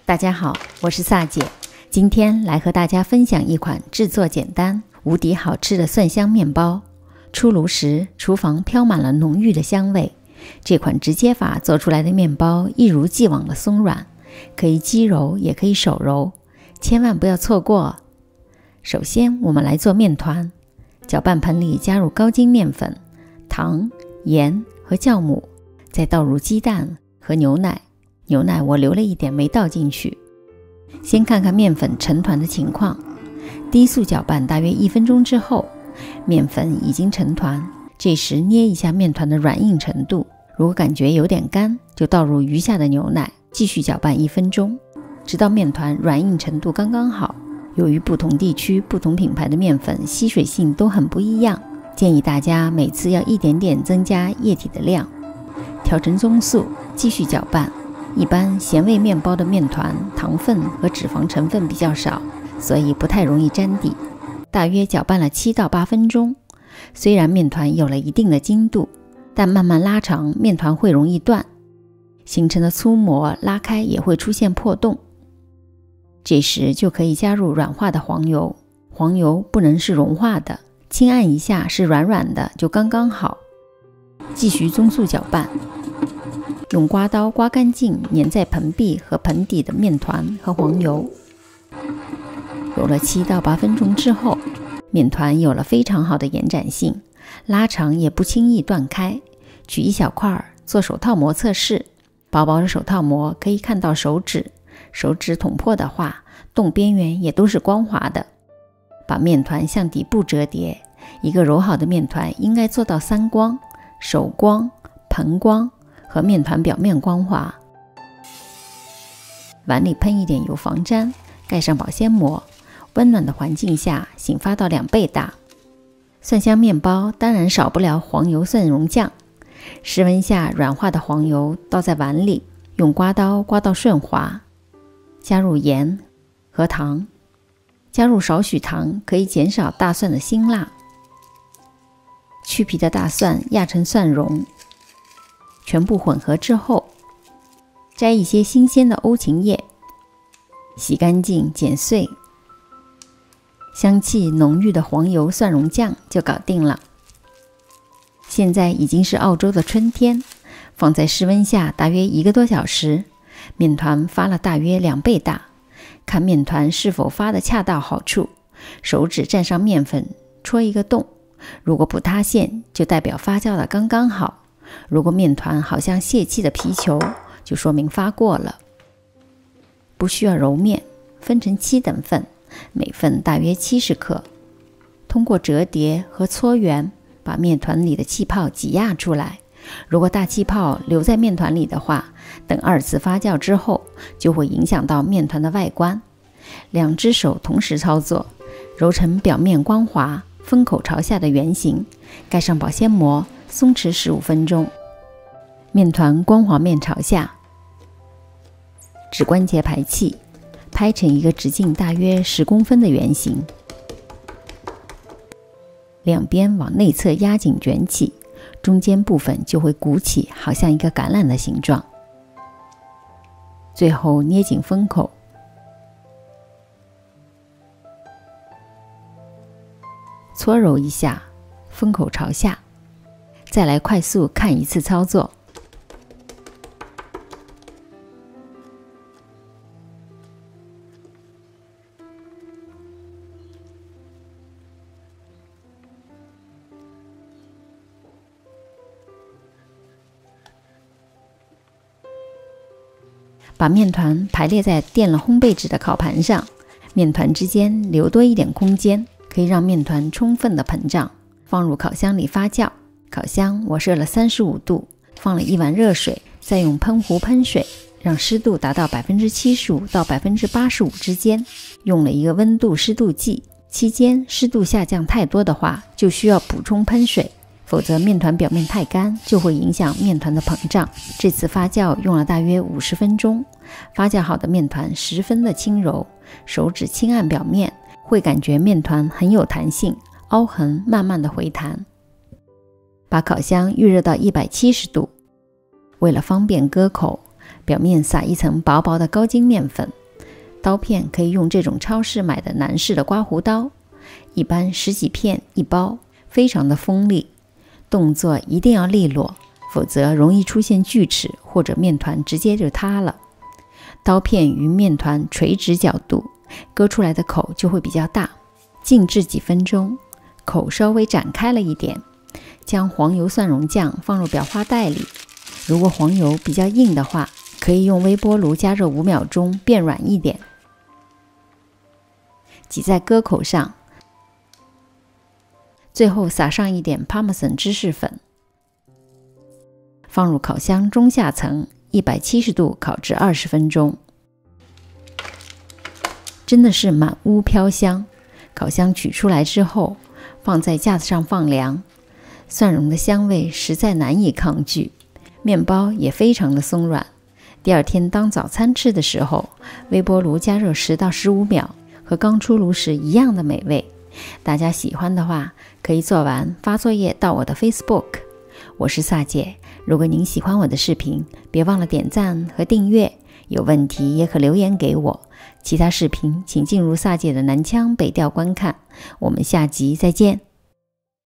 大家好，我是萨姐，今天来和大家分享一款制作简单、无敌好吃的蒜香面包。出炉时，厨房飘满了浓郁的香味。这款直接法做出来的面包一如既往的松软，可以机揉也可以手揉，千万不要错过。首先，我们来做面团。搅拌盆里加入高筋面粉、糖、盐和酵母，再倒入鸡蛋和牛奶。牛奶我留了一点没倒进去。先看看面粉成团的情况，低速搅拌大约1分钟之后，面粉已经成团。这时捏一下面团的软硬程度，如果感觉有点干，就倒入余下的牛奶，继续搅拌1分钟，直到面团软硬程度刚刚好。由于不同地区、不同品牌的面粉吸水性都很不一样，建议大家每次要一点点增加液体的量。调成中速，继续搅拌。一般咸味面包的面团糖分和脂肪成分比较少，所以不太容易粘底。大约搅拌了7到8分钟，虽然面团有了一定的筋度，但慢慢拉长，面团会容易断，形成的粗膜拉开也会出现破洞。这时就可以加入软化的黄油，黄油不能是融化的，轻按一下是软软的就刚刚好。继续中速搅拌，用刮刀刮干净粘在盆壁和盆底的面团和黄油。揉了7到8分钟之后，面团有了非常好的延展性，拉长也不轻易断开。取一小块做手套膜测试，薄薄的手套膜可以看到手指，手指捅破的话，洞边缘也都是光滑的。把面团向底部折叠，一个揉好的面团应该做到3光：手光、盆光和面团表面光滑。碗里喷一点油防粘，盖上保鲜膜，温暖的环境下醒发到2倍大。蒜香面包当然少不了黄油蒜蓉酱。室温下软化的黄油倒在碗里，用刮刀刮到顺滑，加入盐和糖，加入少许糖可以减少大蒜的辛辣。去皮的大蒜压成蒜蓉，全部混合之后，摘一些新鲜的欧芹叶，洗干净剪碎，香气浓郁的黄油蒜蓉酱就搞定了。现在已经是澳洲的春天，放在室温下大约1个多小时，面团发了大约2倍大。看面团是否发的恰到好处，手指蘸上面粉戳一个洞，如果不塌陷就代表发酵的刚刚好，如果面团好像泄气的皮球，就说明发过了。不需要揉面，分成7等份，每份大约70克。通过折叠和搓圆，把面团里的气泡挤压出来。如果大气泡留在面团里的话，等2次发酵之后，就会影响到面团的外观。2只手同时操作，揉成表面光滑、封口朝下的圆形，盖上保鲜膜，松弛15分钟。面团光滑面朝下，指关节排气，拍成一个直径大约10公分的圆形，两边往内侧压紧卷起，中间部分就会鼓起，好像一个橄榄的形状。最后捏紧封口，搓揉一下，封口朝下。再来快速看1次操作。把面团排列在垫了烘焙纸的烤盘上，面团之间留多一点空间，可以让面团充分的膨胀。放入烤箱里发酵，烤箱我设了35度，放了1碗热水，再用喷壶喷水，让湿度达到 75% 到 85% 之间，用了一个温度湿度计，期间湿度下降太多的话，就需要补充喷水，否则面团表面太干，就会影响面团的膨胀。这次发酵用了大约50分钟，发酵好的面团十分的轻柔，手指轻按表面，会感觉面团很有弹性，凹痕慢慢的回弹。把烤箱预热到170度，为了方便割口，表面撒一层薄薄的高筋面粉，刀片可以用这种超市买的男士的刮胡刀，一般10几片一包，非常的锋利，动作一定要利落，否则容易出现锯齿或者面团直接就塌了。刀片与面团垂直角度，割出来的口就会比较大。静置几分钟，口稍微展开了一点，将黄油蒜蓉酱放入裱花袋里。如果黄油比较硬的话，可以用微波炉加热5秒钟变软一点，挤在割口上，最后撒上一点 Parmesan 芝士粉，放入烤箱中下层170度烤至20分钟。真的是满屋飘香。烤箱取出来之后，放在架子上放凉，蒜蓉的香味实在难以抗拒，面包也非常的松软。第二天当早餐吃的时候，微波炉加热10到15秒，和刚出炉时一样的美味。大家喜欢的话，可以做完发作业到我的 Facebook。我是萨姐，如果您喜欢我的视频，别忘了点赞和订阅，有问题也可留言给我。其他视频请进入萨姐的南腔北调观看。我们下集再见。